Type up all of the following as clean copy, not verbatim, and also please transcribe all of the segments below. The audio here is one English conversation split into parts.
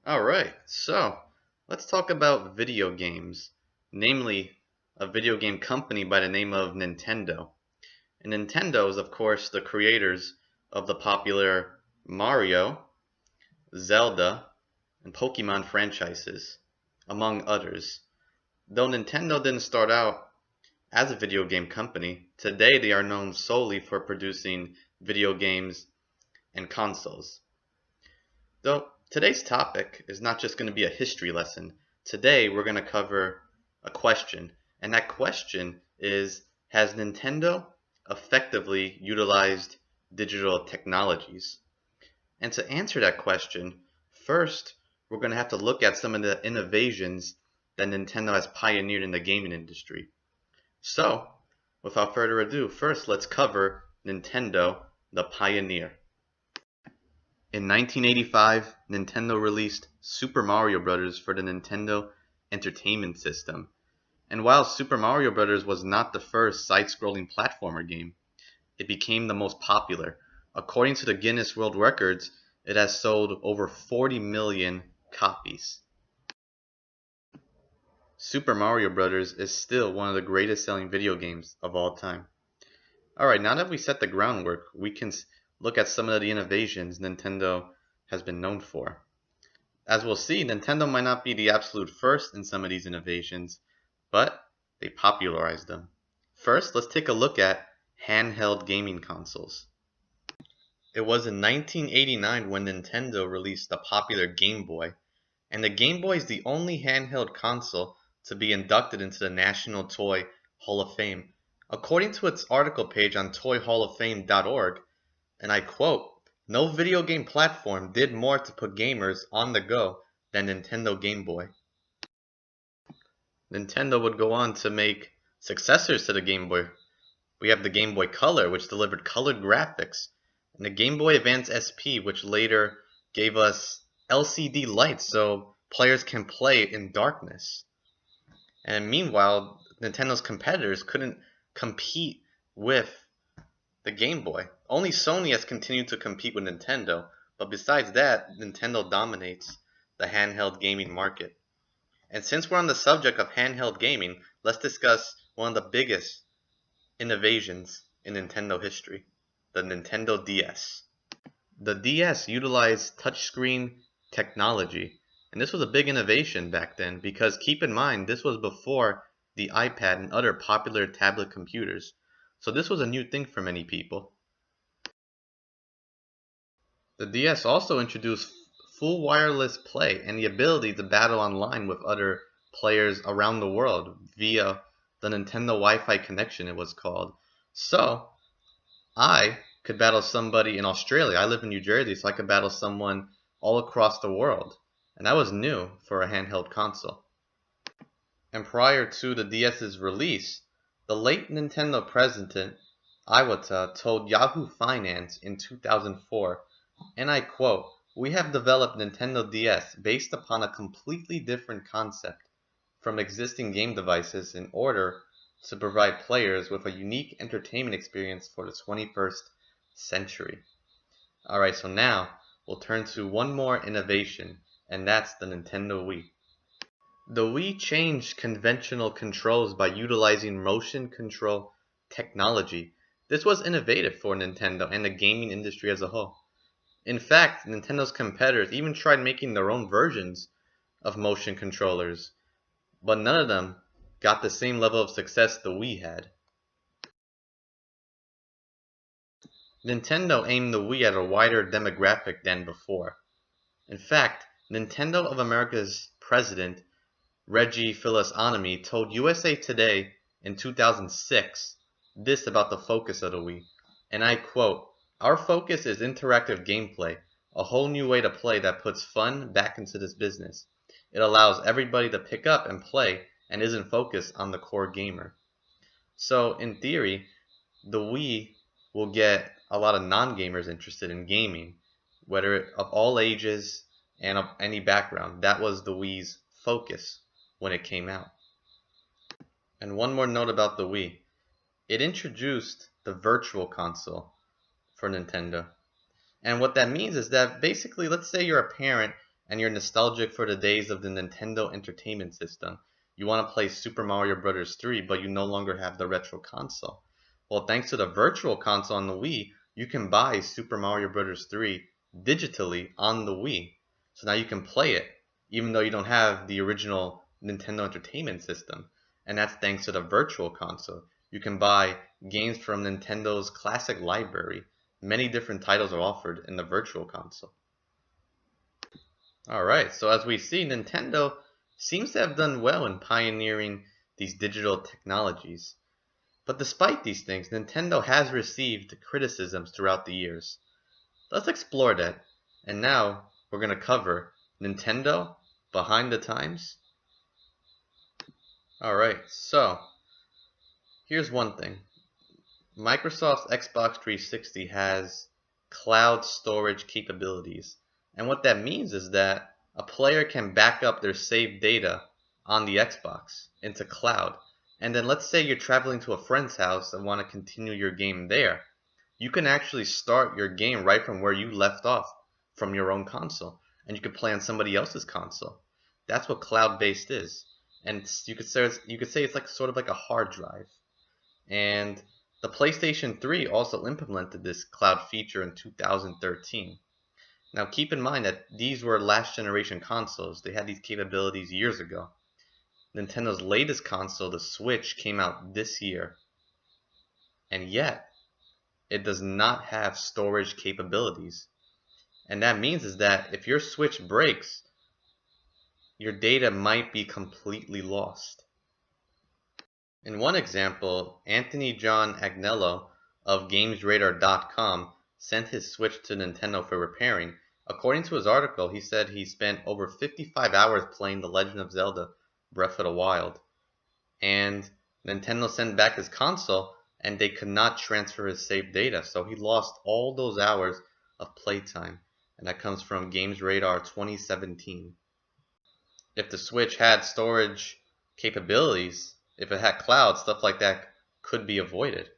Alright, so let's talk about video games, namely a video game company by the name of Nintendo. And Nintendo is, of course, the creators of the popular Mario, Zelda, and Pokemon franchises, among others. Though Nintendo didn't start out as a video game company, today they are known solely for producing video games and consoles. Though today's topic is not just going to be a history lesson. Today we're going to cover a question, and that question is, has Nintendo effectively utilized digital technologies? And to answer that question, first we're going to have to look at some of the innovations that Nintendo has pioneered in the gaming industry. So, without further ado, first let's cover Nintendo, the pioneer. In 1985, Nintendo released Super Mario Bros. For the Nintendo Entertainment System. And while Super Mario Bros. Was not the first side-scrolling platformer game, it became the most popular. According to the Guinness World Records, it has sold over 40 million copies. Super Mario Bros. Is still one of the greatest selling video games of all time. Alright, now that we set the groundwork, we can look at some of the innovations Nintendo has been known for. As we'll see, Nintendo might not be the absolute first in some of these innovations, but they popularized them. First, let's take a look at handheld gaming consoles. It was in 1989 when Nintendo released the popular Game Boy, and the Game Boy is the only handheld console to be inducted into the National Toy Hall of Fame. According to its article page on toyhalloffame.org, and I quote, "No video game platform did more to put gamers on the go than Nintendo Game Boy." Nintendo would go on to make successors to the Game Boy. We have the Game Boy Color, which delivered colored graphics, and the Game Boy Advance SP, which later gave us LCD lights so players can play in darkness. And meanwhile, Nintendo's competitors couldn't compete with the Game Boy. Only Sony has continued to compete with Nintendo, but besides that, Nintendo dominates the handheld gaming market. And since we're on the subject of handheld gaming, let's discuss one of the biggest innovations in Nintendo history, the Nintendo DS. The DS utilized touchscreen technology, and this was a big innovation back then because keep in mind, this was before the iPad and other popular tablet computers. So this was a new thing for many people. The DS also introduced full wireless play and the ability to battle online with other players around the world via the Nintendo Wi-Fi connection, it was called. So I could battle somebody in Australia. I live in New Jersey, so I could battle someone all across the world. And that was new for a handheld console. And prior to the DS's release, the late Nintendo president, Iwata, told Yahoo Finance in 2004, and I quote, "We have developed Nintendo DS based upon a completely different concept from existing game devices in order to provide players with a unique entertainment experience for the 21st century." Alright, so now we'll turn to one more innovation, and that's the Nintendo Wii. The Wii changed conventional controls by utilizing motion control technology. This was innovative for Nintendo and the gaming industry as a whole. In fact, Nintendo's competitors even tried making their own versions of motion controllers, but none of them got the same level of success the Wii had. Nintendo aimed the Wii at a wider demographic than before. In fact, Nintendo of America's president, Reggie Fils-Aimé, told USA Today in 2006 this about the focus of the Wii, and I quote, "Our focus is interactive gameplay, a whole new way to play that puts fun back into this business. It allows everybody to pick up and play and isn't focused on the core gamer." So in theory, the Wii will get a lot of non-gamers interested in gaming, whether of all ages and of any background. That was the Wii's focus when it came out. And one more note about the Wii. It introduced the Virtual Console for Nintendo. And what that means is that basically, let's say you're a parent and you're nostalgic for the days of the Nintendo Entertainment System. You want to play Super Mario Bros. 3, but you no longer have the retro console. Well, thanks to the Virtual Console on the Wii, you can buy Super Mario Bros. 3 digitally on the Wii. So now you can play it, even though you don't have the original Nintendo Entertainment System. And that's thanks to the Virtual Console. You can buy games from Nintendo's classic library. Many different titles are offered in the Virtual Console. Alright, so as we see, Nintendo seems to have done well in pioneering these digital technologies. But despite these things, Nintendo has received criticisms throughout the years. Let's explore that. And now we're going to cover Nintendo Behind the Times. Alright, so here's one thing. Microsoft's Xbox 360 has cloud storage capabilities. And what that means is that a player can back up their saved data on the Xbox into cloud. And then let's say you're traveling to a friend's house and want to continue your game there. You can actually start your game right from where you left off from your own console. And you can play on somebody else's console. That's what cloud-based is. And you could say it's like sort of like a hard drive. And the PlayStation 3 also implemented this cloud feature in 2013. Now keep in mind that these were last generation consoles. They had these capabilities years ago. Nintendo's latest console, the Switch, came out this year. And yet, it does not have storage capabilities. And that means is that if your Switch breaks, your data might be completely lost. In one example, Anthony John Agnello of GamesRadar.com sent his Switch to Nintendo for repairing. According to his article, he said he spent over 55 hours playing The Legend of Zelda Breath of the Wild. And Nintendo sent back his console and they could not transfer his saved data. So he lost all those hours of playtime. And that comes from GamesRadar 2017. If the Switch had storage capabilities, if it had cloud, stuff like that could be avoided.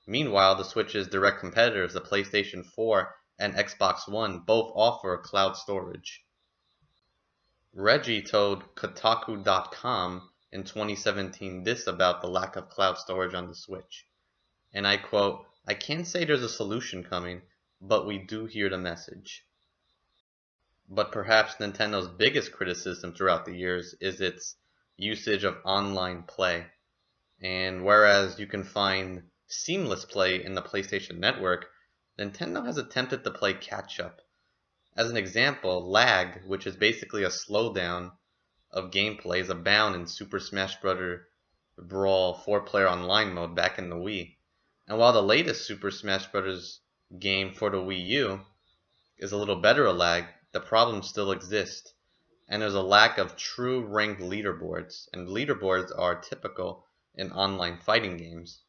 Meanwhile, the Switch's direct competitors, the PlayStation 4 and Xbox One, both offer cloud storage. Reggie told Kotaku.com in 2017 this about the lack of cloud storage on the Switch. And I quote, "I can't say there's a solution coming, but we do hear the message." But perhaps Nintendo's biggest criticism throughout the years is its usage of online play. And whereas you can find seamless play in the PlayStation Network, Nintendo has attempted to play catch-up. As an example, lag, which is basically a slowdown of gameplay, is abound in Super Smash Bros. Brawl 4-player online mode back in the Wii. And while the latest Super Smash Bros. Game for the Wii U is a little better at lag, the problems still exist. And there's a lack of true ranked leaderboards, and leaderboards are typical in online fighting games.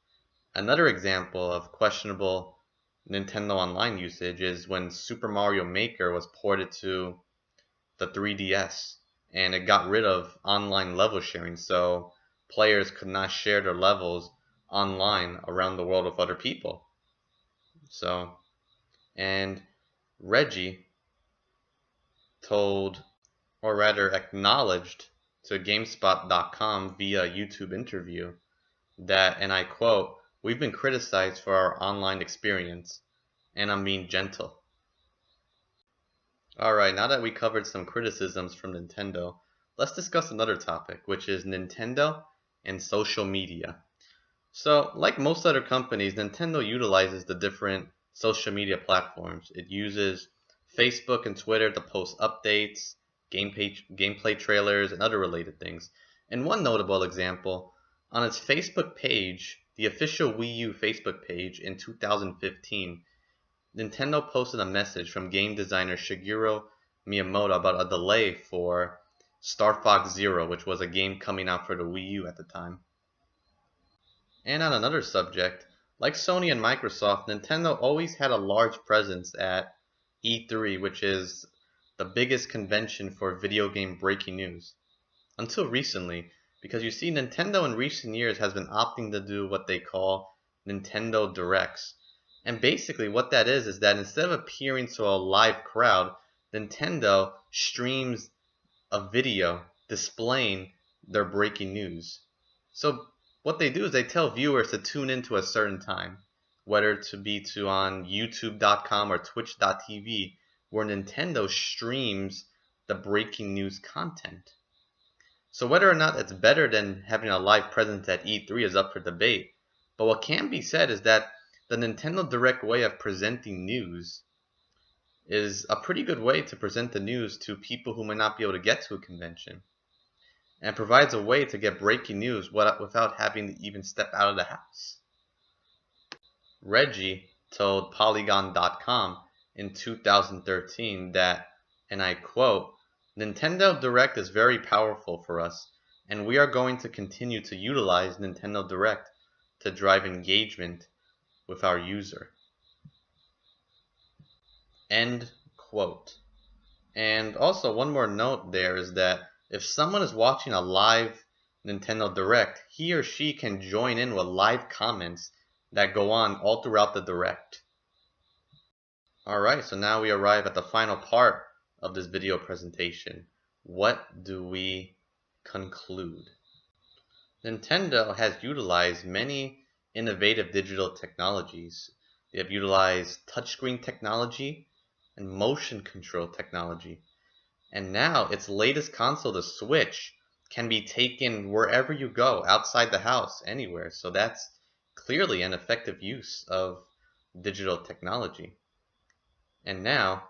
Another example of questionable Nintendo Online usage is when Super Mario Maker was ported to the 3DS, and it got rid of online level sharing, so players could not share their levels online around the world with other people. And Reggie told, or rather acknowledged to GameSpot.com via YouTube interview that, and I quote, "We've been criticized for our online experience, and I'm being gentle." Alright, now that we covered some criticisms from Nintendo, let's discuss another topic, which is Nintendo and social media. So, like most other companies, Nintendo utilizes the different social media platforms. It uses Facebook and Twitter to post updates, gameplay trailers, and other related things. And one notable example, on its Facebook page, the official Wii U Facebook page in 2015, Nintendo posted a message from game designer Shigeru Miyamoto about a delay for Star Fox Zero, which was a game coming out for the Wii U at the time. And on another subject, like Sony and Microsoft, Nintendo always had a large presence at E3, which is the biggest convention for video game breaking news. Until recently, because you see, Nintendo in recent years has been opting to do what they call Nintendo Directs. And basically what that is that instead of appearing to a live crowd, Nintendo streams a video displaying their breaking news. So what they do is they tell viewers to tune into a certain time, whether to be on YouTube.com or Twitch.tv, where Nintendo streams the breaking news content. So whether or not it's better than having a live presence at E3 is up for debate. But what can be said is that the Nintendo Direct way of presenting news is a pretty good way to present the news to people who might not be able to get to a convention, and provides a way to get breaking news without having to even step out of the house. Reggie told Polygon.com in 2013 that, and I quote, "Nintendo Direct is very powerful for us, and we are going to continue to utilize Nintendo Direct to drive engagement with our user." End quote. And also, one more note there is that if someone is watching a live Nintendo Direct, he or she can join in with live comments that go on all throughout the Direct. Alright, so now we arrive at the final part of this video presentation. What do we conclude? Nintendo has utilized many innovative digital technologies. They have utilized touchscreen technology and motion control technology. And now its latest console, the Switch, can be taken wherever you go, outside the house, anywhere. So that's clearly an effective use of digital technology. And now,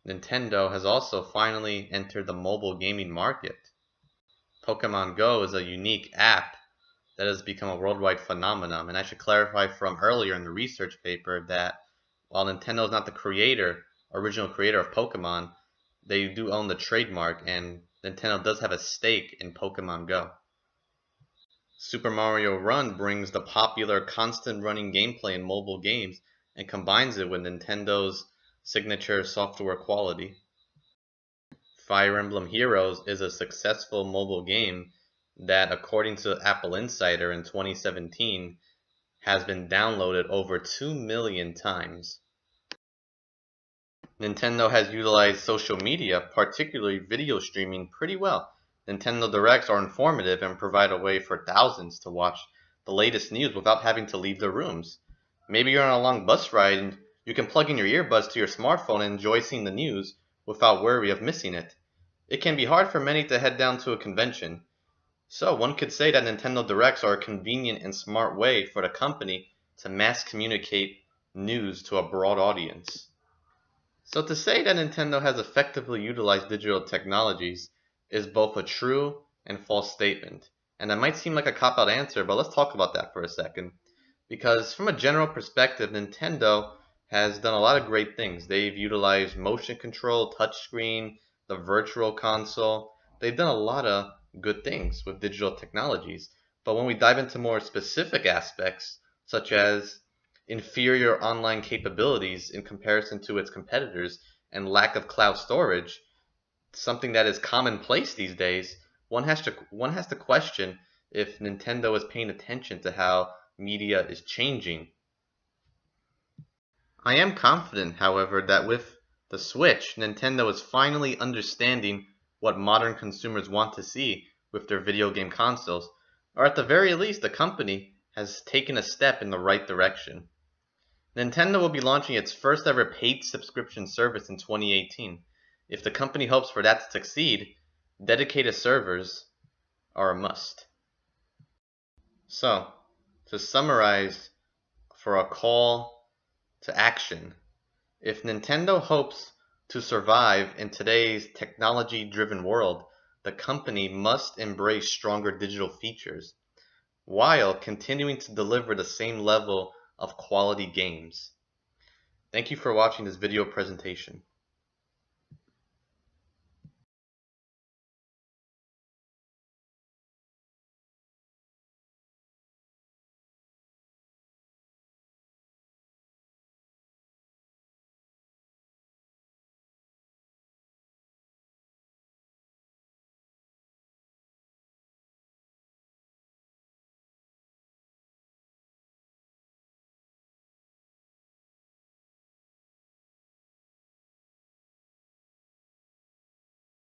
Nintendo has also finally entered the mobile gaming market. Pokemon Go is a unique app that has become a worldwide phenomenon. And I should clarify from earlier in the research paper that while Nintendo is not the original creator of Pokemon, they do own the trademark, and Nintendo does have a stake in Pokemon Go. Super Mario Run brings the popular constant running gameplay in mobile games and combines it with Nintendo's signature software quality. Fire Emblem Heroes is a successful mobile game that, according to Apple Insider in 2017, has been downloaded over 2 million times. Nintendo has utilized social media, particularly video streaming, pretty well. Nintendo Directs are informative and provide a way for thousands to watch the latest news without having to leave their rooms. Maybe you're on a long bus ride and you can plug in your earbuds to your smartphone and enjoy seeing the news without worry of missing it. It can be hard for many to head down to a convention. So one could say that Nintendo Directs are a convenient and smart way for the company to mass communicate news to a broad audience. So to say that Nintendo has effectively utilized digital technologies is both a true and false statement. And that might seem like a cop-out answer, but let's talk about that for a second. Because from a general perspective, Nintendo has done a lot of great things. They've utilized motion control, touchscreen, the virtual console. They've done a lot of good things with digital technologies. But when we dive into more specific aspects, such as inferior online capabilities in comparison to its competitors and lack of cloud storage, something that is commonplace these days, one has to question if Nintendo is paying attention to how media is changing. I am confident, however, that with the Switch, Nintendo is finally understanding what modern consumers want to see with their video game consoles, or at the very least, the company has taken a step in the right direction. Nintendo will be launching its first ever paid subscription service in 2018. If the company hopes for that to succeed, dedicated servers are a must. So, to summarize for a call to action, if Nintendo hopes to survive in today's technology-driven world, the company must embrace stronger digital features, while continuing to deliver the same level of quality games. Thank you for watching this video presentation.